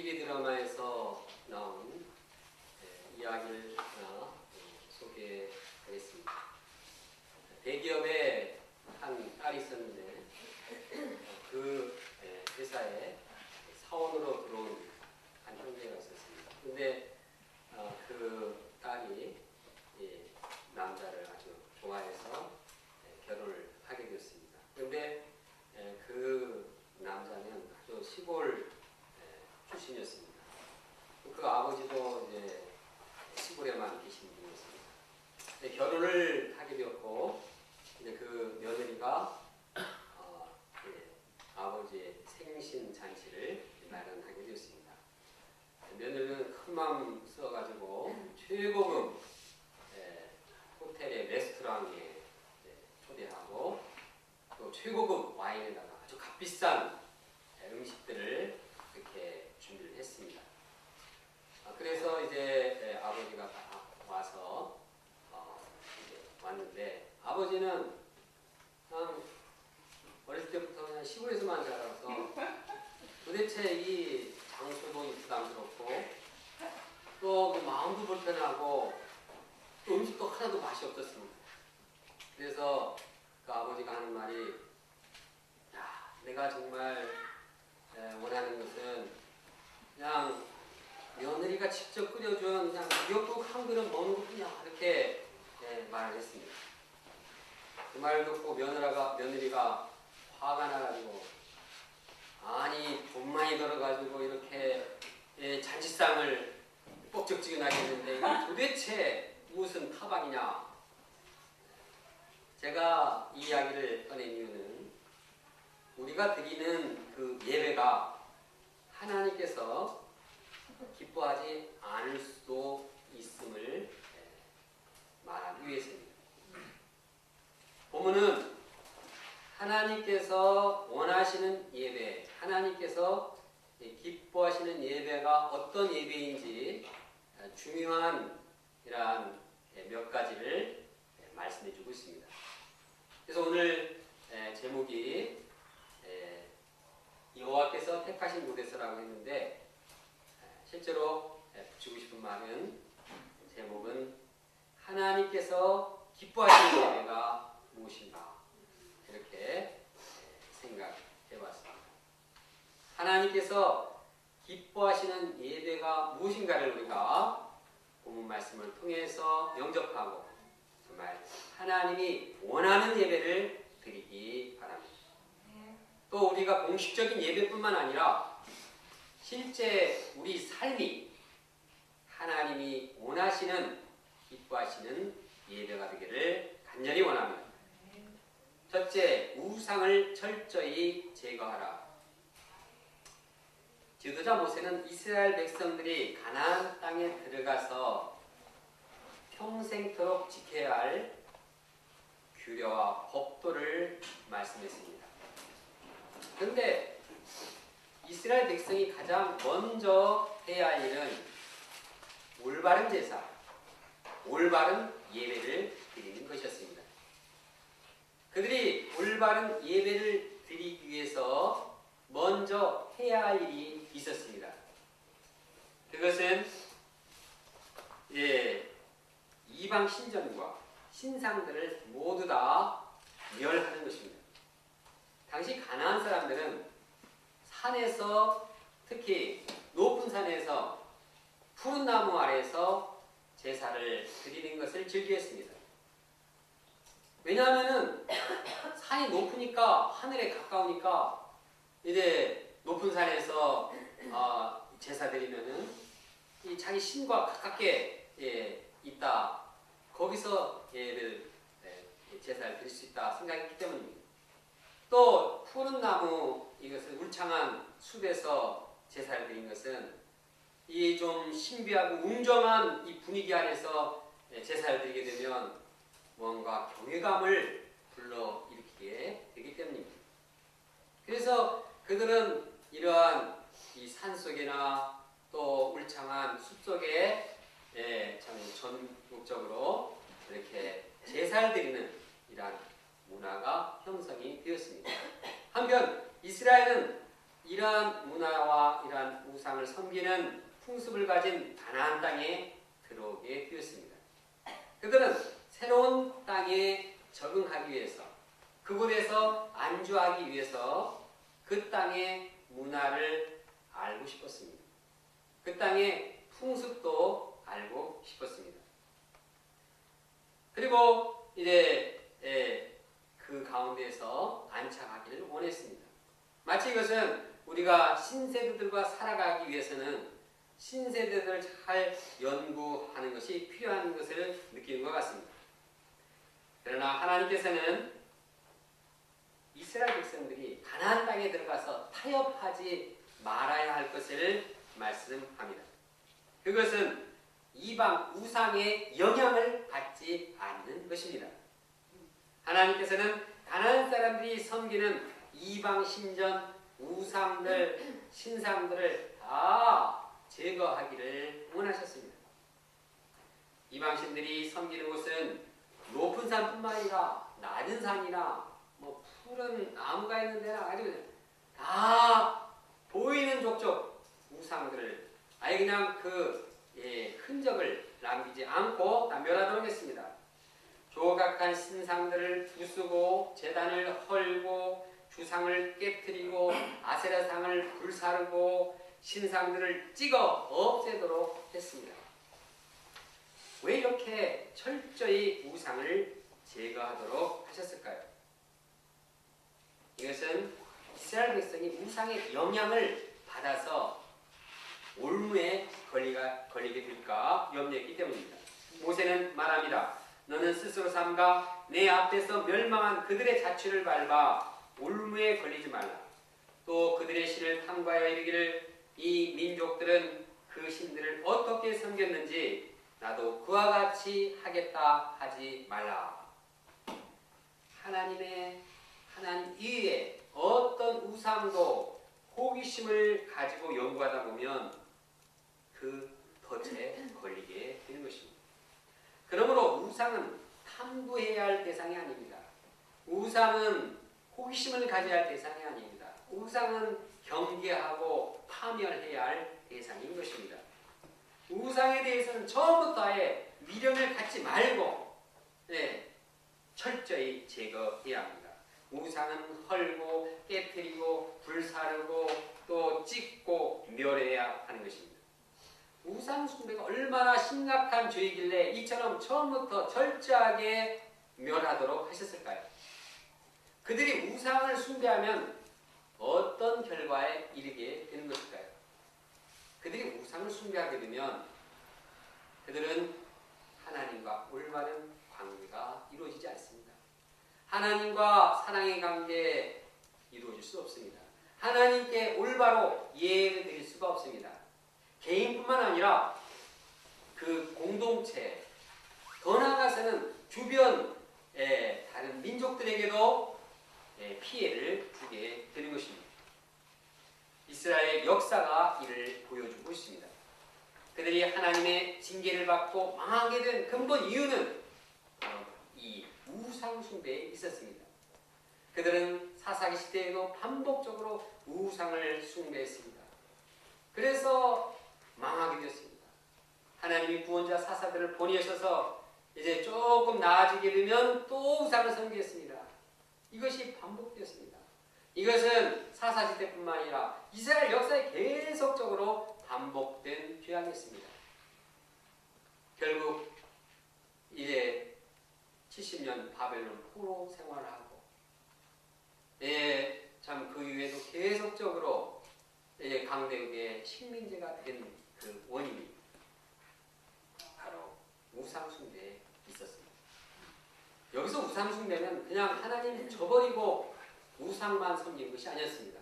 TV 드라마에서 나온 이야기를 하나 소개하겠습니다. 대기업에 한 딸이 있었는데 그 회사에 사원으로 들어온 한 형제가 있었습니다. 근데 그 딸이 남자를 아주 좋아해서 결혼을 하게 되었습니다. 그런데 그 남자는 아주 시골 출신이었습니다. 그 아버지도 이제 시골에만 계신 분이었습니다. 결혼을 하게 되었고, 이제 그 며느리가 아버지의 생신 잔치를 마련하게 되었습니다. 며느리는 큰 마음 써가지고 최고급 호텔의 레스토랑에 초대하고 또 최고급 와인에다가 아주 값비싼 음식들을 이렇게 준비를 했습니다. 그래서 이제 아버지가 와서 이제 왔는데, 아버지는 그냥 어렸을 때부터 그냥 시골에서만 자라서 도대체 이 장소도 부담스럽고 또 그 마음도 불편하고 또 음식도 하나도 맛이 없었습니다. 그래서 그 아버지가 하는 말이, 야, 내가 정말 원하는 것은 그냥 며느리가 직접 끓여준 그냥 미역국 한 그릇 먹는 것뿐이야, 이렇게 말을 했습니다. 그 말 듣고 며느리가 화가 나가지고, 아니 돈 많이 들어가지고 이렇게 잔치상을 뻑적지근하게 했는데 이게 도대체 무슨 타박이냐. 제가 이 이야기를 꺼낸 이유는 우리가 드리는 그 예배가 하나님께서 기뻐하지 않을 수도 있음을 말하기 위해서입니다. 본문은 하나님께서 원하시는 예배, 하나님께서 기뻐하시는 예배가 어떤 예배인지 중요한 이러한 몇 가지를 말씀해 주고 있습니다. 그래서 오늘 제목이 여호와께서 택하신 곳에서라고 했는데, 실제로 붙이고 싶은 말은, 제목은 하나님께서 기뻐하시는 예배가 무엇인가, 이렇게 생각해 봤습니다. 하나님께서 기뻐하시는 예배가 무엇인가를 우리가 본문 말씀을 통해서 영접하고 정말 하나님이 원하는 예배를 드리기 바랍니다. 또 우리가 공식적인 예배뿐만 아니라 실제 우리 삶이 하나님이 원하시는, 기뻐하시는 예배가 되기를 간절히 원합니다. 첫째, 우상을 철저히 제거하라. 지도자 모세는 이스라엘 백성들이 가나안 땅에 들어가서 평생토록 지켜야 할 규례와 법도를 말씀했습니다. 그런데 이스라엘 백성이 가장 먼저 해야 할 일은 올바른 제사, 올바른 예배를 드리는 것이었습니다. 그들이 올바른 예배를 드리기 위해서 먼저 해야 할 일이 있었습니다. 그것은 이방 신전과 신상들을 모두 다 멸하는 것입니다. 당시 가나안 사람들은 산에서, 특히 높은 산에서 푸른 나무 아래에서 제사를 드리는 것을 즐겼습니다. 왜냐하면 산이 높으니까, 하늘에 가까우니까 이제 높은 산에서 제사 드리면은 이 자기 신과 가깝게 있다, 거기서 제사를 드릴 수 있다 생각했기 때문입니다. 또 푸른 나무, 이것은 울창한 숲에서 제사를 드린 것은 이 좀 신비하고 웅장한 이 분위기 안에서 제사를 드리게 되면 뭔가 경외감을 불러일으키게 되기 때문입니다. 그래서 그들은 이러한 이 산속이나 또 울창한 숲속에 참 전국적으로 이렇게 제사를 드리는 이러한 문화가 형성이 되었습니다. 한편 이스라엘은 이러한 문화와 이러한 우상을 섬기는 풍습을 가진 가나안 땅에 들어오게 되었습니다. 그들은 새로운 땅에 적응하기 위해서, 그곳에서 안주하기 위해서 그 땅의 문화를 알고 싶었습니다. 그 땅의 풍습도 알고 싶었습니다. 그리고 이제 그 가운데서 안착하기를 원했습니다. 마치 이것은 우리가 신세대들과 살아가기 위해서는 신세대들을 잘 연구하는 것이 필요한 것을 느끼는 것 같습니다. 그러나 하나님께서는 이스라엘 백성들이 가나안 땅에 들어가서 타협하지 말아야 할 것을 말씀합니다. 그것은 이방 우상의 영향을 받지 않는 것입니다. 하나님께서는 가나안 사람들이 섬기는 이방 신전, 우상들, 신상들을 다 제거하기를 원하셨습니다. 이방신들이 섬기는 곳은 높은 산뿐만 아니라 낮은 산이나 푸른 나무가 있는 데나 아주 다 보이는 족족 우상들을 아예 그냥 흔적을 남기지 않고 다 멸하도록 했습니다. 조각한 신상들을 부수고 제단을 헐고 주상을 깨뜨리고 아세라상을 불사르고 신상들을 찍어 없애도록 했습니다. 왜 이렇게 철저히 우상을 제거하도록 하셨을까요? 이것은 이스라엘 백성이 우상의 영향을 받아서 올무에 걸리게 될까 염려했기 때문입니다. 모세는 말합니다. 너는 스스로 삼가 내 앞에서 멸망한 그들의 자취를 밟아 올무에 걸리지 말라. 또 그들의 신을 탐구하여 이르기를 이 민족들은 그 신들을 어떻게 섬겼는지 나도 그와 같이 하겠다 하지 말라. 하나님 이외에 어떤 우상도 호기심을 가지고 연구하다 보면 그 덫에 걸리게 되는 것입니다. 그러므로 우상은 탐구해야 할 대상이 아닙니다. 우상은 호기심을 가져야 할 대상이 아닙니다. 우상은 경계하고 파멸해야 할 대상인 것입니다. 우상에 대해서는 처음부터 아예 미련을 갖지 말고 철저히 제거해야 합니다. 우상은 헐고 깨뜨리고 불사르고 또 찍고 멸해야 하는 것입니다. 우상 숭배가 얼마나 심각한 죄이길래 이처럼 처음부터 철저하게 멸하도록 하셨을까요? 그들이 우상을 숭배하면 어떤 결과에 이르게 되는 것일까요? 그들이 우상을 숭배하게 되면 그들은 하나님과 올바른 관계가 이루어지지 않습니다. 하나님과 사랑의 관계 이루어질 수 없습니다. 하나님께 올바로 예를 드릴 수가 없습니다. 개인뿐만 아니라 그 공동체, 더 나아가서는 주변 다른 민족들에게도 피해를 주게 되는 것입니다. 이스라엘 역사가 이를 보여주고 있습니다. 그들이 하나님의 징계를 받고 망하게 된 근본 이유는 바로 이 우상 숭배에 있었습니다. 그들은 사사기 시대에도 반복적으로 우상을 숭배했습니다. 그래서 망하게 되었습니다. 하나님이 구원자 사사들을 보내셔서 이제 조금 나아지게 되면 또 우상을 섬기겠습니다. 이것이 반복되었습니다. 이것은 사사시대뿐만 아니라 이스라엘 역사에 계속적으로 반복된 죄악이었습니다. 결국 이제 70년 바벨론 포로 생활을 하고 참 그 이후에도 계속적으로 강대국의 식민지가 된 그 원인이 바로 우상 숭배에 있었습니다. 여기서 우상 숭배는 그냥 하나님 저버리고 우상만 섬긴 것이 아니었습니다.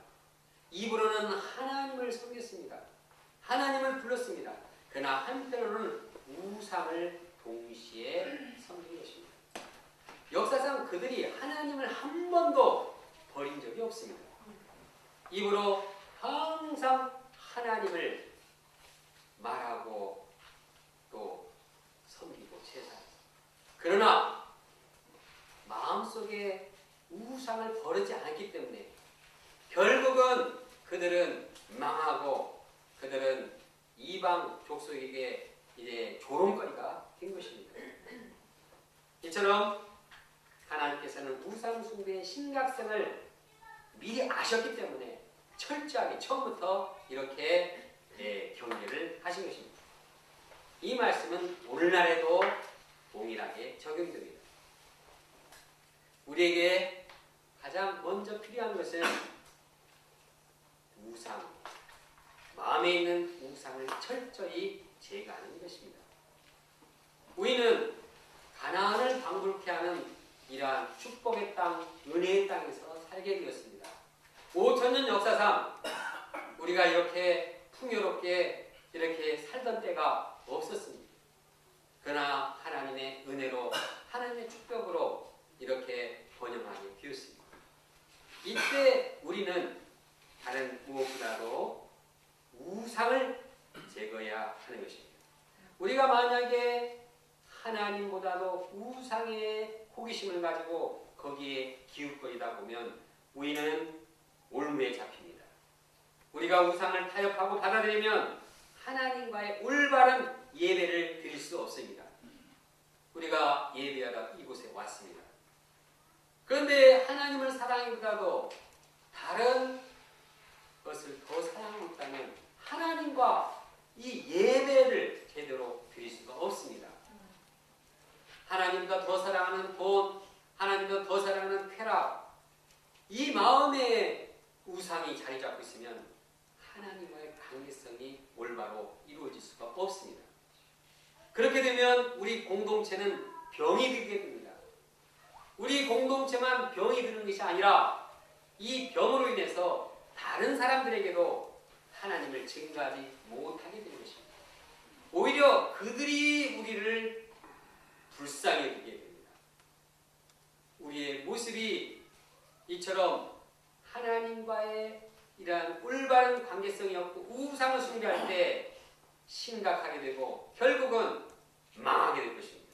입으로는 하나님을 섬겼습니다. 하나님을 불렀습니다. 그러나 한편으로는 우상을 동시에 섬긴 것입니다. 역사상 그들이 하나님을 한 번도 버린 적이 없습니다. 입으로 항상 하나님을 말하고 또 섬기고 제사했습니다. 그러나 마음속에 우상을 버리지 않았기 때문에 결국은 그들은 망하고 그들은 이방 족속에게 이제 조롱거리가 된 것입니다. 이처럼 하나님께서는 우상 숭배의 심각성을 미리 아셨기 때문에 철저하게 처음부터 이렇게 경계를 하신 것입니다. 이 말씀은 오늘날에도 동일하게 적용됩니다. 우리에게 가장 먼저 필요한 것은 우상, 마음에 있는 우상을 철저히 제거하는 것입니다. 우리는 가나안을 방불케 하는 이러한 축복의 땅, 은혜의 땅에서 살게 되었습니다. 5,000년 역사상 우리가 이렇게 풍요롭게 이렇게 살던 때가 없었습니다. 그러나 하나님의 은혜로 하나님의 축복으로 이렇게 번영하게 되었습니다. 이때 우리는 다른 무엇보다도 우상을 제거해야 하는 것입니다. 우리가 만약에 하나님보다도 우상의 호기심을 가지고 거기에 기웃거리다 보면 우리는 올무에 잡힙니다. 우리가 우상을 타협하고 받아들이면 하나님과의 올바른 예배를 드릴 수 없습니다. 우리가 예배하러 이곳에 왔습니다. 그런데 하나님을 사랑하기보다도 다른 것을 더 사랑한다면 하나님과 이 예배를 제대로 드릴 수가 없습니다. 하나님과 더 사랑하는 돈, 하나님과 더 사랑하는 쾌락, 이 마음에 우상이 자리 잡고 있으면 하나님과의 관계성이 올바로 이루어질 수가 없습니다. 그렇게 되면 우리 공동체는 병이 들게 됩니다. 우리 공동체만 병이 드는 것이 아니라 이 병으로 인해서 다른 사람들에게도 하나님을 증거하지 못하게 되는 것입니다. 오히려 그들이 우리를 불쌍히 여기게 됩니다. 우리의 모습이 이처럼 하나님과의 이러한 올바른 관계성이 없고 우상을 숭배할 때 심각하게 되고 결국은 망하게 될 것입니다.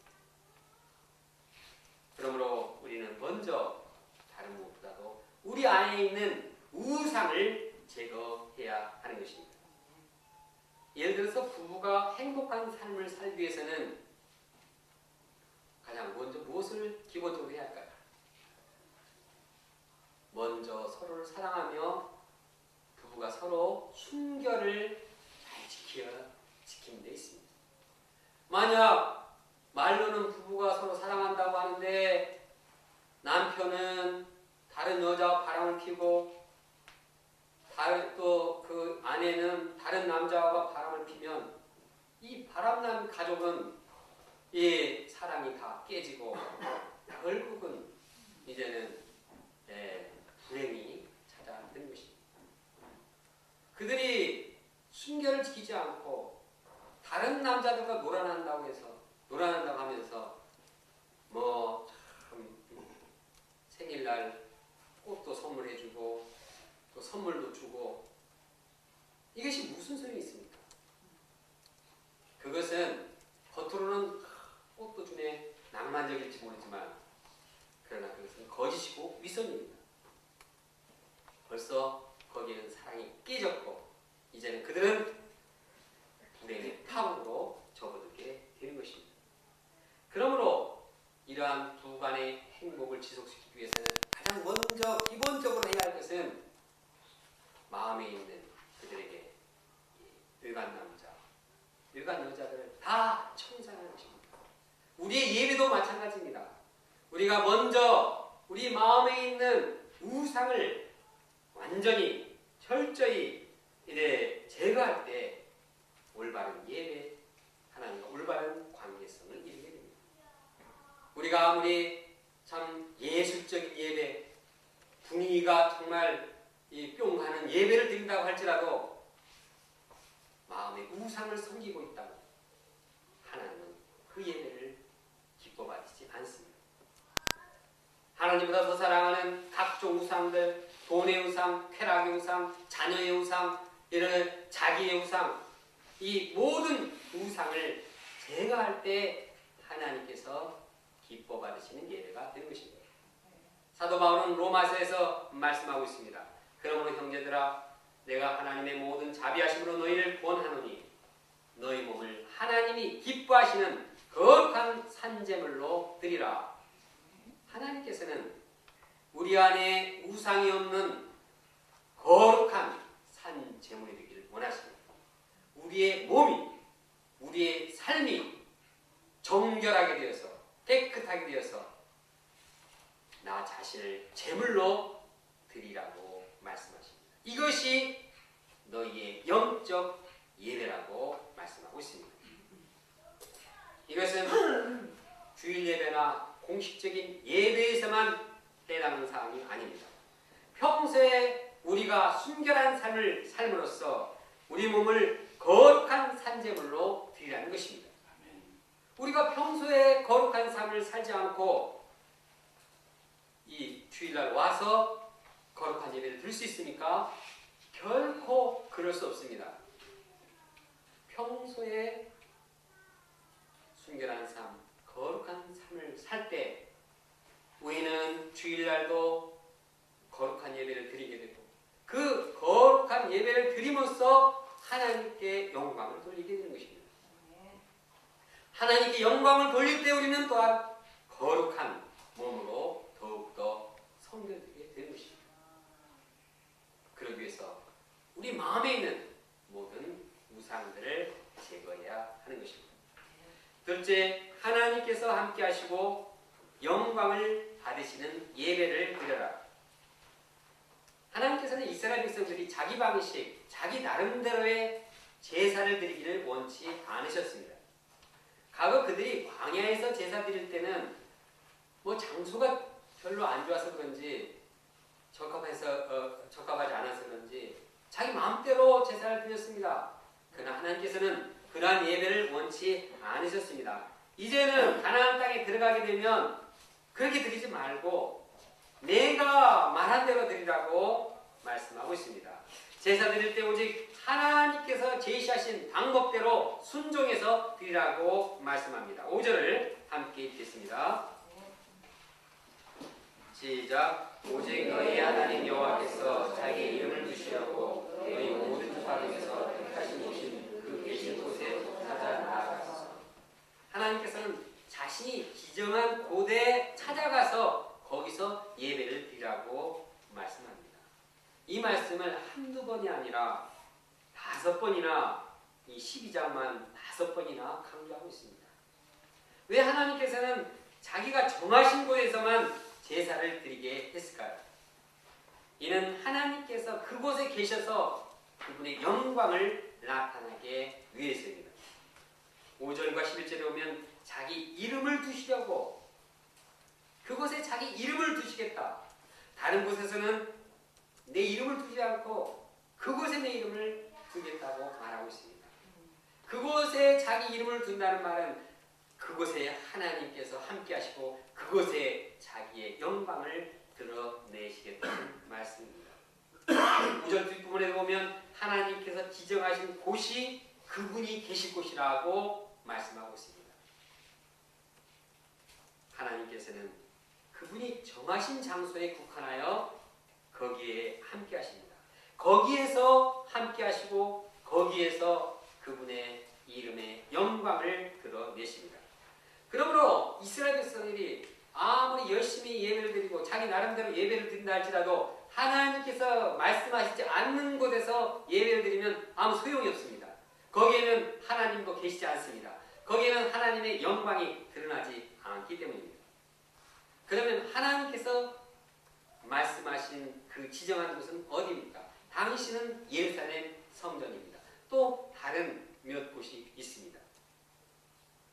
그러므로 우리는 먼저 다른 무엇보다도 우리 안에 있는 우상을 제거해야 하는 것입니다. 예를 들어서 부부가 행복한 삶을 살기 위해서는 가장 먼저 무엇을 기본적으로 해야 할까요? 먼저 서로를 사랑하며 부부가 서로 순결을 잘 지키는 데 있습니다. 만약 말로는 부부가 서로 사랑한다고 하는데 남편은 다른 여자와 바람을 피고 또 그 아내는 다른 남자와 바람을 피면 이 바람난 가족은 이 사랑이 다 깨지고 결국은 이제는 불행이 찾아드는 것입니다. 그들이 순결을 지키지 않고 다른 남자들과 놀아난다고 하면서 참 생일날 꽃도 선물해주고 또 선물도 주고 이것이 무슨 소용이 있습니까? 그것은 겉으로는 꽃도 주네 낭만적일지 모르지만 그러나 그것은 거짓이고 위선입니다. 벌써 거기에는 사랑이 깨졌고 이제는 그들은 불행의 파국으로 접어들게 되는 것입니다. 그러므로 이러한 부부간의 행복을 지속시키기 위해서는 가장 먼저 기본적으로 해야 할 것은 마음에 있는 그들에게 늙은 남자, 늙은 여자들을 다 청산하는 것입니다. 우리의 예배도 마찬가지입니다. 우리가 먼저 우리 마음에 있는 우상을 완전히 철저히 제거할 때 올바른 예배, 하나님과 올바른 관계성을 이루게 됩니다. 우리가 아무리 참 예술적인 예배, 분위기가 정말 뿅 하는 예배를 드린다고 할지라도 마음에 우상을 섬기고 있다면 하나님은 그 예배를 기뻐받지 않습니다. 하나님보다 더 사랑하는 각종 우상들, 돈의 우상, 쾌락의 우상, 자녀의 우상, 이런 자기의 우상, 이 모든 우상을 제거할 때 하나님께서 기뻐받으시는 예배가 되는 것입니다. 사도 바울은 로마서에서 말씀하고 있습니다. 그러므로 형제들아 내가 하나님의 모든 자비하심으로 너희를 구원하노니 너희 몸을 하나님이 기뻐하시는 거룩한 산제물로 드리라. 하나님께서는 우리 안에 우상이 없는 거룩한 산제물이 되기를 원하십니다. 우리의 몸이, 우리의 삶이 정결하게 되어서 깨끗하게 되어서 나 자신을 제물로 드리라고 말씀하십니다. 이것이 너희의 영적 예배라고 말씀하고 있습니다. 이것은 주일 예배나 공식적인 예배에서만 해당하는 사항이 아닙니다. 평소에 우리가 순결한 삶을 삶으로써 우리 몸을 거룩한 산제물로 드리라는 것입니다. 우리가 평소에 거룩한 삶을 살지 않고 이 주일날 와서 거룩한 예배를 드릴 수 있습니까? 결코 그럴 수 없습니다. 평소에 순결한 삶, 거룩한 삶을 살 때 우리는 주일날도 거룩한 예배를 드리게 되고 그 거룩한 예배를 드림으로써 하나님께 영광을 돌리게 되는 것입니다. 하나님께 영광을 돌릴 때 우리는 또한 거룩한 몸으로 더욱더 성결되게 되는 것입니다. 그러기 위해서 우리 마음에 있는 모든 우상들을 제거해야 하는 것입니다. 둘째, 하나님께서 함께 하시고 영광을 받으시는 예배를 드려라. 하나님께서는 이스라엘 백성들이 자기 방식, 자기 나름대로의 제사를 드리기를 원치 않으셨습니다. 과거 그들이 광야에서 제사 드릴 때는 장소가 별로 안 좋아서 그런지 적합하지 않아서 그런지 자기 마음대로 제사를 드렸습니다. 그러나 하나님께서는 그러한 예배를 원치 않으셨습니다. 이제는 가나안 땅에 들어가게 되면 그렇게 드리지 말고 내가 말한 대로 드리라고 말씀하고 있습니다. 제사 드릴 때 오직 하나님께서 제시하신 방법대로 순종해서 드리라고 말씀합니다. 5절을 함께 읽겠습니다. 시작. 오직 너희 하나님 여호와께서 자기 이름을 두시려고 너희 모든 지파 중에서 택하신 이신 그 계신 곳에 찾아 나아가소서. 하나님께서는 자신이 지정한 곳에 찾아가서 거기서 예배를 드리라고 말씀합니다. 이 말씀을 한두 번이 아니라 5번이나 이 12장만 5번이나 강조하고 있습니다. 왜 하나님께서는 자기가 정하신 곳에서만 제사를 드리게 했을까요? 이는 하나님께서 그곳에 계셔서 그분의 영광을 나타나게 위해서입니다. 5절과 11절에 오면 자기 이름을 두시려고 그곳에 자기 이름을 두시겠다. 다른 곳에서는 내 이름을 두지 않고 그곳에 내 이름을 두겠다고 말하고 있습니다. 그곳에 자기 이름을 둔다는 말은 그곳에 하나님께서 함께 하시고 그곳에 자기의 영광을 드러내시겠다는 말씀입니다. 5절 뒷부분에 보면 하나님께서 지정하신 곳이 그분이 계실 곳이라고 말씀하고 있습니다. 하나님께서는 그분이 정하신 장소에 국한하여 거기에 함께 하십니다. 거기에서 함께 하시고 거기에서 그분의 이름의 영광을 드러내십니다. 그러므로 이스라엘 백성들이 아무리 열심히 예배를 드리고 자기 나름대로 예배를 드린다 할지라도 하나님께서 말씀하시지 않는 곳에서 예배를 드리면 아무 소용이 없습니다. 거기에는 하나님도 계시지 않습니다. 거기에는 하나님의 영광이 드러나지 않기 때문입니다. 그러면 하나님께서 말씀하신 그 지정한 곳은 어디입니까? 당시는 예루살렘 성전입니다. 또 다른 몇 곳이 있습니다.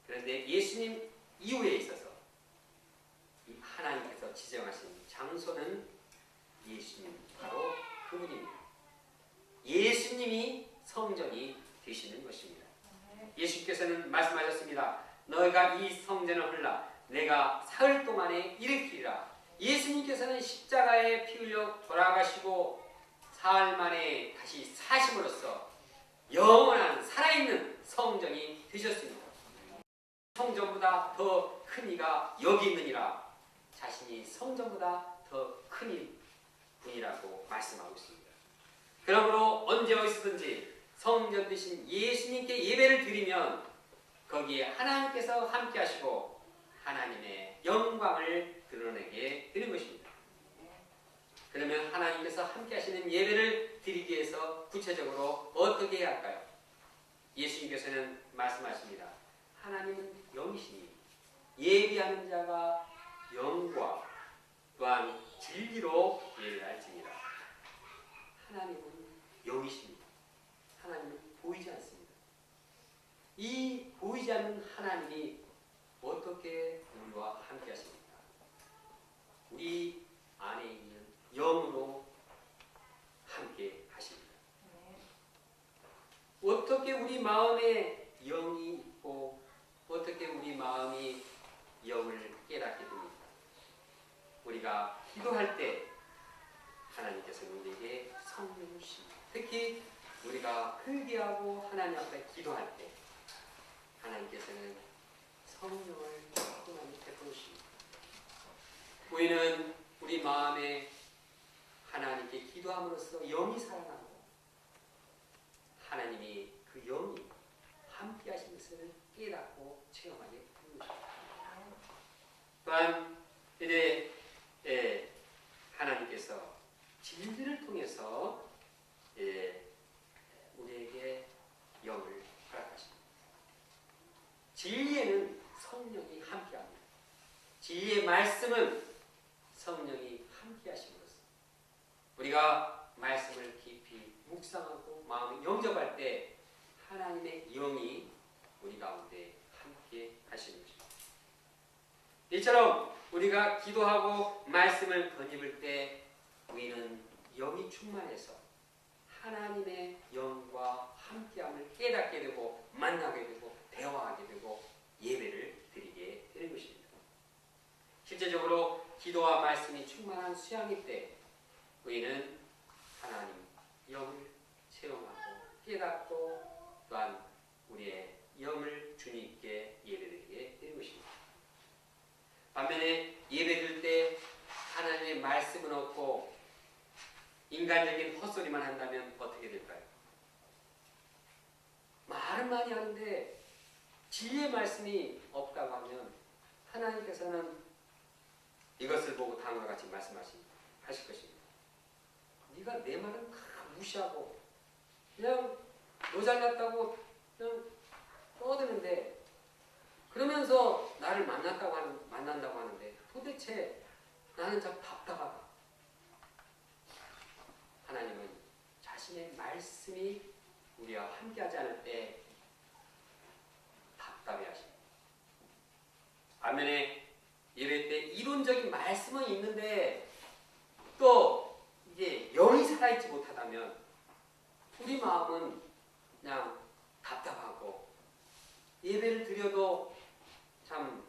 그런데 예수님 이후에 있어서 이 하나님께서 지정하신 장소는 예수님, 바로 그분입니다. 예수님이 성전이 되시는 것입니다. 예수께서는 말씀하셨습니다. 너희가 이 성전을 헐라 내가 사흘 동안에 일으키리라. 예수님께서는 십자가에 피 흘려 돌아가시고 사흘 만에 다시 사심으로써 영원한 살아있는 성전이 되셨습니다. 성전보다 더 큰 이가 여기 있느니라. 자신이 성전보다 더 큰 분이라고 말씀하고 있습니다. 그러므로 문제가 있었든지 성전 되신 예수님께 예배를 드리면 거기에 하나님께서 함께 하시고 하나님의 영광을 드러내게 되는 것입니다. 그러면 하나님께서 함께 하시는 예배를 드리기 위해서 구체적으로 어떻게 해야 할까요? 예수님께서는 말씀하십니다. 하나님은 영이시니 예비하는 자가 영과 또한 진리로 예배할지니라. 하나님은 영이십니다. 하나님은 보이지 않습니다. 이 보이지 않는 하나님이 어떻게 우리와 함께 하십니까? 우리 안에 있는 영으로 함께 하십니다. 어떻게 우리 마음에 영이 있고 어떻게 우리 마음이 영을 깨닫게 됩니까? 우리가 기도할 때 하나님께서는 우리에게 성령을 주십니다. 특히 우리가 회개하고 하나님 앞에 기도할 때 하나님께서는 성령을 충만히 베풀어 주십니다. 우리는 우리 마음에 하나님께 기도함으로써 영이 살아나고 하나님이 그 영이 함께 하신 것을 깨닫고 체험하게 됩니다. 또한 이제 하나님께서 진리를 통해서 우리에게 영을 허락하십니다. 진리에는 성령이 함께합니다. 진리의 말씀은 성령이 함께하심으로써 우리가 말씀을 깊이 묵상하고 마음에 영접할 때 하나님의 영이 우리 가운데 함께 하시는 것입니다. 이처럼 우리가 기도하고 말씀을 던집을 때 우리는 영이 충만해서 하나님의 영과 함께함을 깨닫게 되고 만나게 되고 대화하게 되고 예배를 드리게 되는 것입니다. 실제적으로 기도와 말씀이 충만한 수양일 때 우리는 하나님 영을 체험하고 깨닫고 또한 우리의 영을 주님께 예배드리게 되는 것입니다. 반면에 예배드릴 때 하나님의 말씀은 없고 인간적인 헛소리만 한다면 어떻게 될까요? 말은 많이 하는데 진리의 말씀이 없다고 하면 하나님께서는 이것을 보고 다음과 같이 말씀하실 것입니다. 네가 내 말은 다 무시하고 그냥 너 잘났다고 그냥 떠드는데 그러면서 나를 만난다고 하는데 도대체 나는 참 답답하다. 하나님은 자신의 말씀이 우리와 함께하지 않을 때 답답해하십니다. 반면에 예배 때 이론적인 말씀은 있는데 또 이게 영이 살아있지 못하다면 우리 마음은 그냥 답답하고 예배를 드려도 참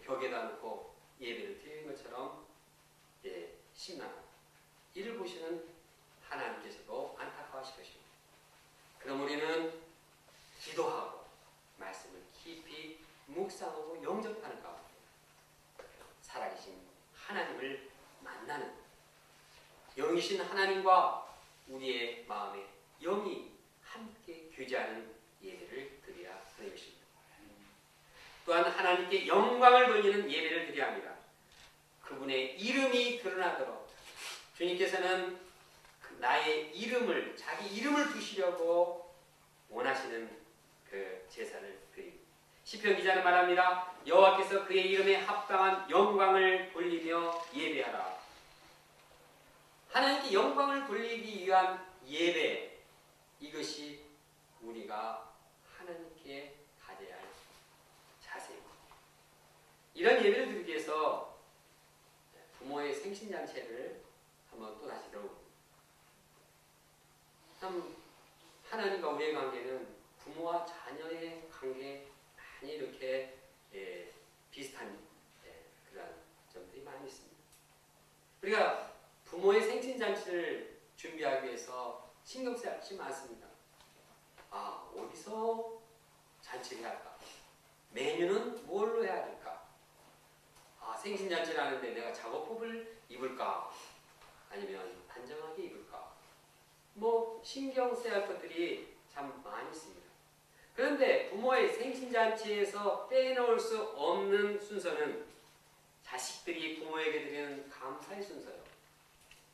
벽에다 놓고 예배를 드리는 것처럼 심란하고 이를 보시는 하나님께서도 안타까워하실 것입니다. 그럼 우리는 기도하고 말씀을 깊이 묵상하고 영접하는 가운데 살아계신 하나님을 만나는 영이신 하나님과 우리의 마음에 영이 함께 교제하는 예배를 드려야 하는 것입니다. 또한 하나님께 영광을 돌리는 예배를 드려야 합니다. 그분의 이름이 드러나도록 주님께서는 나의 이름을 자기 이름을 두시려고 원하시는 그 제사를 드립니다. 시편 기자는 말합니다. 여호와께서 그의 이름에 합당한 영광을 돌리며 예배하라. 하나님께 영광을 돌리기 위한 예배, 이것이 우리가 하나님께 가져야 할 자세입니다. 이런 예배를 드리기 위해서 부모의 생신잔치를 한번 또 다시 들어봅니다. 참 하나님과 우리의 관계는 부모와 자녀의 관계 많이 이렇게 비슷한 그런 점들이 많이 있습니다. 우리가 부모의 생신잔치를 준비하기 위해서 신경 쓸 것이 많습니다. 어디서 잔치를 해야 할까? 메뉴는 뭘로 해야 될까? 생신잔치를 하는데 내가 작업복을 입을까? 아니면 단정하게 입을까? 신경 써야 할 것들이 참 많이 있습니다. 그런데 부모의 생신잔치에서 빼놓을 수 없는 순서는 자식들이 부모에게 드리는 감사의 순서요.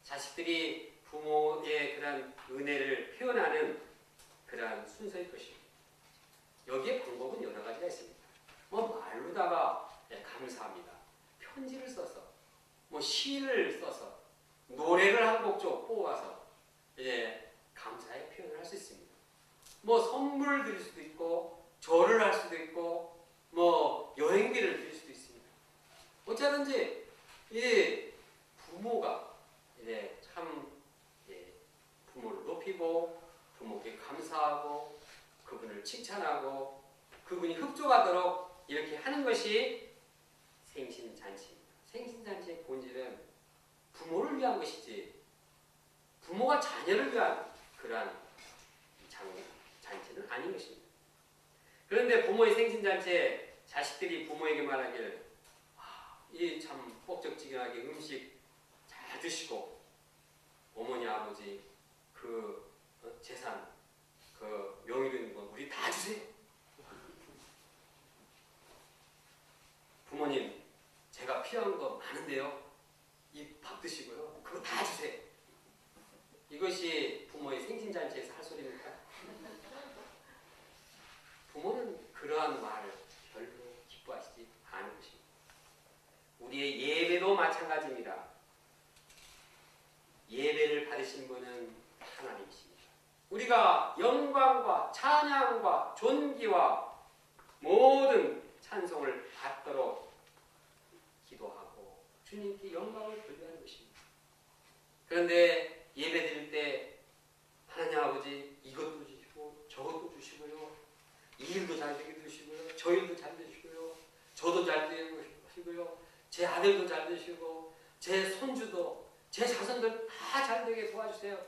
자식들이 부모의 그런 은혜를 표현하는 그러한 순서일 것입니다. 여기에 방법은 여러 가지가 있습니다. 뭐 말로다가 감사합니다. 편지를 써서, 뭐 시를 써서, 노래를 한 곡 좀 뽑아서 감사의 표현을 할 수 있습니다. 뭐 선물을 드릴 수도 있고, 절을 할 수도 있고, 뭐 여행비를 드릴 수도 있습니다. 어쩌든지 부모가 참 부모를 높이고 부모께 감사하고 그분을 칭찬하고 그분이 흡족하도록 이렇게 하는 것이 생신잔치입니다. 생신잔치의 본질은 부모를 위한 것이지 부모가 자녀를 위한 그러한 잔치는 아닌 것입니다. 그런데 부모의 생신잔치에 자식들이 부모에게 말하기를 이 참 뻑적지근하게 음식 잘 드시고 어머니 아버지 그 재산 그 명의로 있는 건 우리 다 주세요. 부모님 제가 필요한 거 많은데요. 이 밥 드시고요. 그거 다 주세요. 이것이 부모의 생신잔치에서 할 소리입니까? 부모는 그러한 말을 별로 기뻐하시지 않은 것입니다. 우리의 예배도 마찬가지입니다. 예배를 받으신 분은 하나님이십니다. 우리가 영광과 찬양과 존귀와 모든 찬송을 받도록 기도하고 주님께 영광을 돌려야 하는 것입니다. 그런데 예배 드릴 때 하나님 아버지 이것도 주시고 저것도 주시고요. 이 일도 잘 되게 주시고요. 저 일도 잘 되시고요. 저도 잘 되게 하시고요. 제 아들도 잘 되시고 제 손주도 제 자손들 다 잘 되게 도와주세요.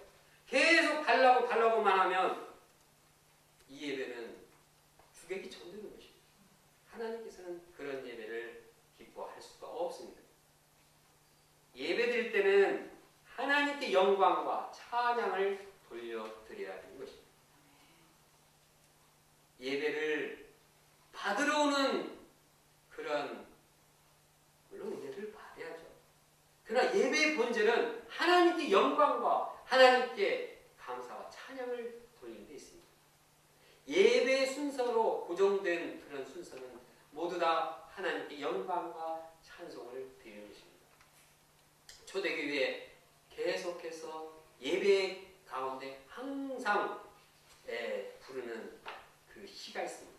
계속 달라고만 하면 이 예배는 주객이 전되는 것입니다. 하나님께서는 그런 예배를 기뻐할 수가 없습니다. 예배 드릴 때는 하나님께 영광과 찬양을 돌려드려야 하는 것입니다. 예배를 받으러 오는 그런 물론 은혜를 받아야죠. 그러나 예배의 본질은 하나님께 영광과 하나님께 감사와 찬양을 돌리는 데 있습니다. 예배 순서로 고정된 그런 순서는 모두 다 하나님께 영광과 찬송을 드리는 것입니다. 초대교회에 계속해서 예배 가운데 항상 부르는 그 시가 있습니다.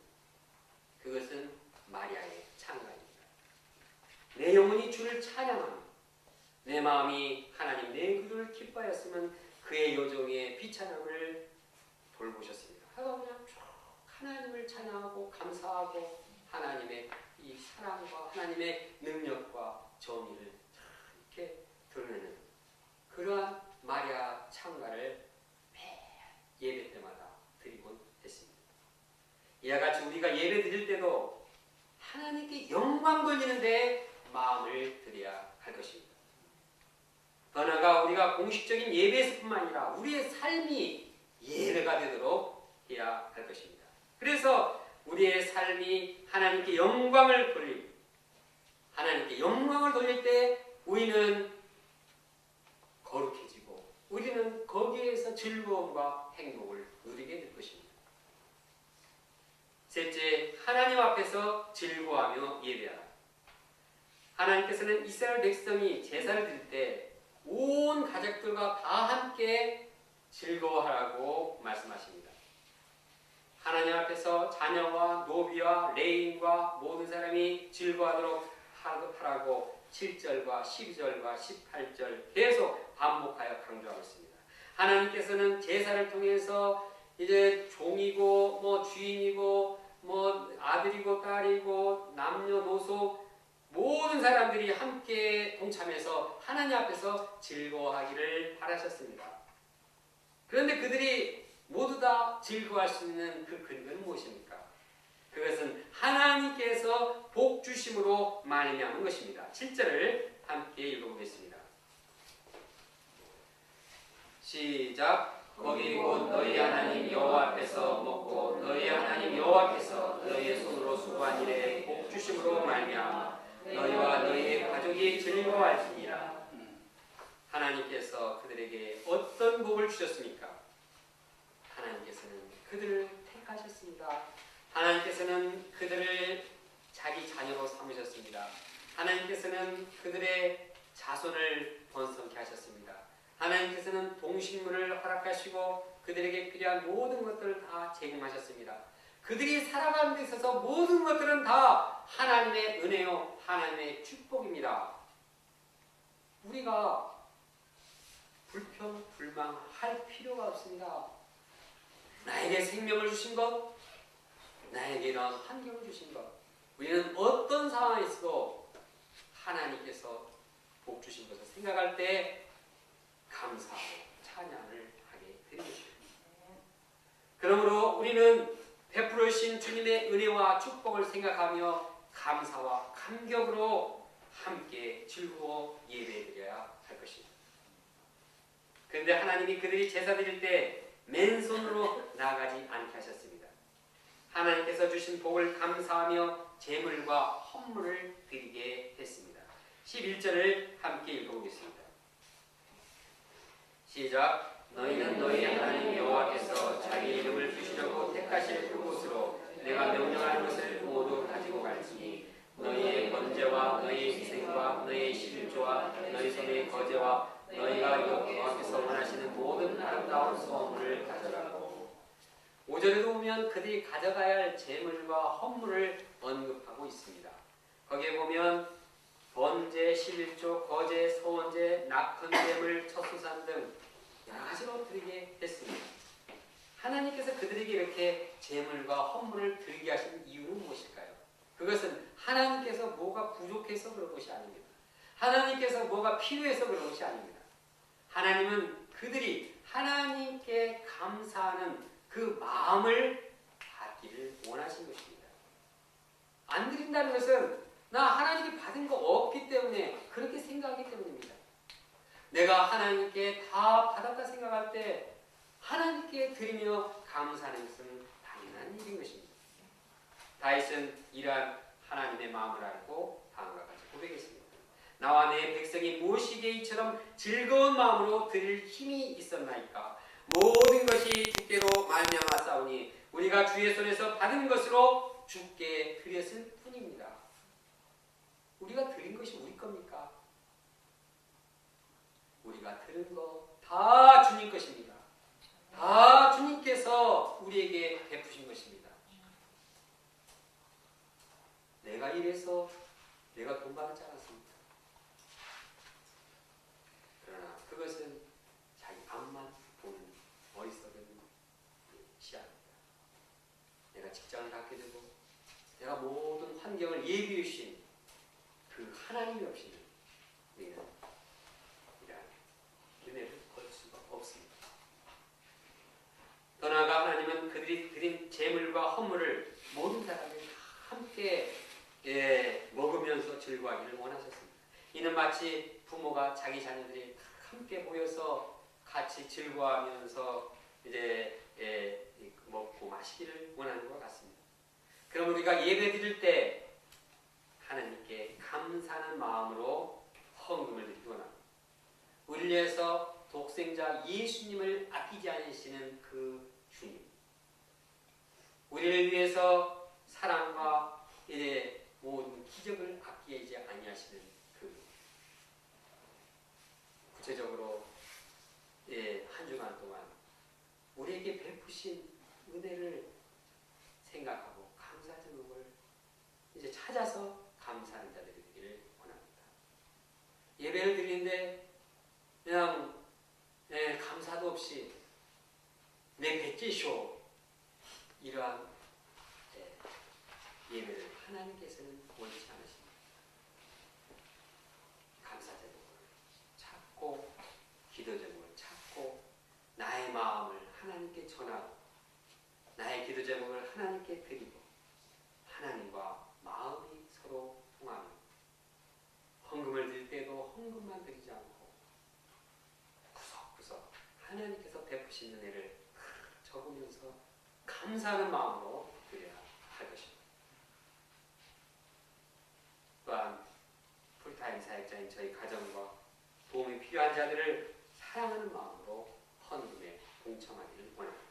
그것은 마리아의 찬가입니다. 내 영혼이 주를 찬양하며 내 마음이 하나님 내 그를 기뻐하였으면 그의 요정의 비찬함을 돌보셨습니다. 그냥 쭉 하나님을 찬양하고 감사하고 하나님의 이 사랑과 하나님의 능력과 정의를 이렇게 드러내는 그러한 마리아 찬가를 매 예배 때마다 드리곤 했습니다. 이와 같이 우리가 예배 드릴 때도 하나님께 영광 돌리는 데 마음을 드려야 할 것입니다. 더 나아가 우리가 공식적인 예배에서뿐만 아니라 우리의 삶이 예배가 되도록 해야 할 것입니다. 그래서 우리의 삶이 하나님께 영광을 돌리고 하나님께 영광을 돌릴 때 우리는 거룩해지고 우리는 거기에서 즐거움과 행복을 누리게 될 것입니다. 셋째, 하나님 앞에서 즐거워하며 예배하라. 하나님께서는 이스라엘 백성이 제사를 드릴 때 온 가족들과 다 함께 즐거워하라고 말씀하십니다. 하나님 앞에서 자녀와 노비와 레인과 모든 사람이 즐거워하도록 하라고 7절과 12절과 18절 계속 반복하여 강조하고 있습니다. 하나님께서는 제사를 통해서 이제 종이고 뭐 주인이고 뭐 아들이고 딸이고 남녀노소 모든 사람들이 함께 동참해서 하나님 앞에서 즐거워하기를 바라셨습니다. 그런데 그들이 모두 다 즐거워할 수 있는 그 근거는 무엇입니까? 그것은 하나님께서 복 주심으로 말미암은 것입니다. 7절을 함께 읽어보겠습니다. 시작. 거기 곧 주셨습니까? 하나님께서는 그들을 택하셨습니다. 하나님께서는 그들을 자기 자녀로 삼으셨습니다. 하나님께서는 그들의 자손을 번성케 하셨습니다. 하나님께서는 동식물을 허락하시고 그들에게 필요한 모든 것들을 다 제공하셨습니다. 그들이 살아가는 데 있어서 모든 것들은 다 하나님의 은혜요, 하나님의 축복입니다. 우리가 불평, 불망할 필요가 없습니다. 나에게 생명을 주신 것, 나에게 이런 환경을 주신 것, 우리는 어떤 상황에 있어도 하나님께서 복 주신 것을 생각할 때 감사하고 찬양을 하게 되는 것입니다. 그러므로 우리는 베풀어 주신 주님의 은혜와 축복을 생각하며 감사와 감격으로 함께 즐거워 예배드려야 할 것입니다. 그런데 하나님이 그들이 제사 드릴 때 맨손으로 나가지 않게 하셨습니다. 하나님께서 주신 복을 감사하며 제물과 헌물을 드리게 했습니다. 11절을 함께 읽어보겠습니다. 시작. 너희는 너희 하나님 여호와께서 자기 이름을 두시려고 택하실 그곳으로 내가 명령할 것을 모두 가지고 갈지니 너희의 번제와 너희의 희생과 너희의 실조와 너희 손의 거제와 너희가 여호와께서 원하시는 모든 아름다운 소원을 가져가고. 5절에도 보면 그들이 가져가야 할 제물과 헌물을 언급하고 있습니다. 거기에 보면 번제, 실조, 거제, 소원제, 낙헌제물, 첫수산 등 여러 가지로 드리게 했습니다. 하나님께서 그들에게 이렇게 제물과 헌물을 드리게 하신 이유는 무엇일까요? 그것은 하나님께서 뭐가 부족해서 그런 것이 아닙니다. 하나님께서 뭐가 필요해서 그런 것이 아닙니다. 하나님은 그들이 하나님께 감사하는 그 마음을 받기를 원하신 것입니다. 안 드린다는 것은 나 하나님께 받은 거 없기 때문에 그렇게 생각하기 때문입니다. 내가 하나님께 다 받았다 생각할 때 하나님께 드리며 감사하는 것은 당연한 일인 것입니다. 다윗은 이러한 하나님의 마음을 알고 다음과 같이 고백했습니다. 나와 내 백성이 무엇이기에 이처럼 즐거운 마음으로 드릴 힘이 있었나이까. 모든 것이 주께로 말미암아 싸우니 우리가 주의 손에서 받은 것으로 주께 드렸을 뿐입니다. 우리가 드린 것이 우리 겁니까? 우리가 드린 거 다 주님 것입니다. 다 주님께서 우리에게 베푸신 것입니다. 내가 이래서 내가 돈 받지 않았습니다. 그러나 그것은 자기 앞만 보는 어리석은 시야입니다. 내가 직장을 갖게 되고 내가 모든 환경을 예비해 주신 그 하나님이 없이는 우리는 이러한 은혜를 거둘 수가 없습니다. 더 나아가 하나님은 그들이 드린 제물과 헌물을 모든 사람들이 함께 먹으면서 즐거워하기를 원하셨습니다. 이는 마치 부모가 자기 자녀들이 함께 모여서 같이 즐거워하면서 이제 먹고 마시기를 원하는 것 같습니다. 그럼 우리가 예배 드릴 때 하나님께 감사하는 마음으로 헌금을 드리기 원합니다. 우리를 위해서 독생자 예수님을 아끼지 않으시는 그 주님, 우리를 위해서 사랑과 모든 기적을 아끼지 아니하시는 그 구체적으로 한 주간 동안 우리에게 베푸신 은혜를 생각하고 감사 제목을 이제 찾아서 감사하는 자들이 되기를 원합니다. 예배를 드리는데 그냥 감사도 없이 내 백지쇼 이러한 예배를 하나님께서는 원치 않으십니다. 감사 제목을 찾고 기도 제목을 찾고 나의 마음을 하나님께 전하고 나의 기도 제목을 하나님께 드리고 하나님과 마음이 서로 통하며 헌금을 드릴 때도 헌금만 드리지 않고 구석구석 하나님께서 베푸신 은혜를 적으면서 감사하는 마음으로 드려야 할 것입니다. 또한 풀타임 사역자인 저희 가정과 도움이 필요한 자들을 사랑하는 마음으로 헌금에 경청하기를 원합니다.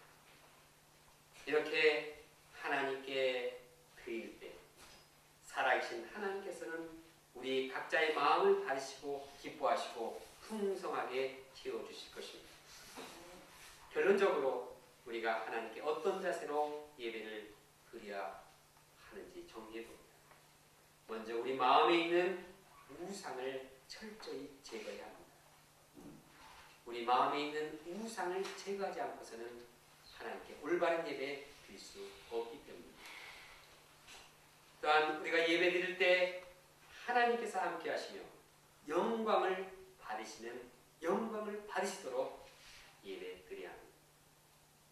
이렇게 하나님께 드릴 때 살아계신 하나님께서는 우리 각자의 마음을 받으시고 기뻐하시고 풍성하게 채워주실 것입니다. 결론적으로 우리가 하나님께 어떤 자세로 예배를 드려야 하는지 정리해 봅니다. 먼저 우리 마음에 있는 우상을 철저히 제거해야 합니다. 우리 마음에 있는 우상을 제거하지 않고서는 하나님께 올바른 예배 드릴 수 없기 때문입니다. 또한 우리가 예배 드릴 때 하나님께서 함께 하시며 영광을 받으시도록 예배 드려야 합니다.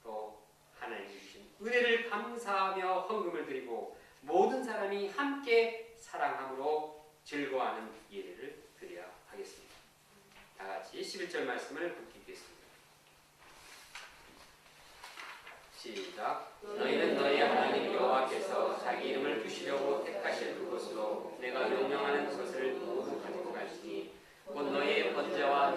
또 하나님이 주신 은혜를 감사하며 헌금을 드리고 모든 사람이 함께 사랑함으로 즐거워하는 예배를 드려야 하겠습니다. 다 같이 11절 말씀을 함께 읽겠습니다. 시작. 너희는 너희 하나님 여호와께서 자기 이름을 두시려고 택하실 그곳으로 내가 명령하는 것을 모두 가지고 갈지니 곧 너희의 번제와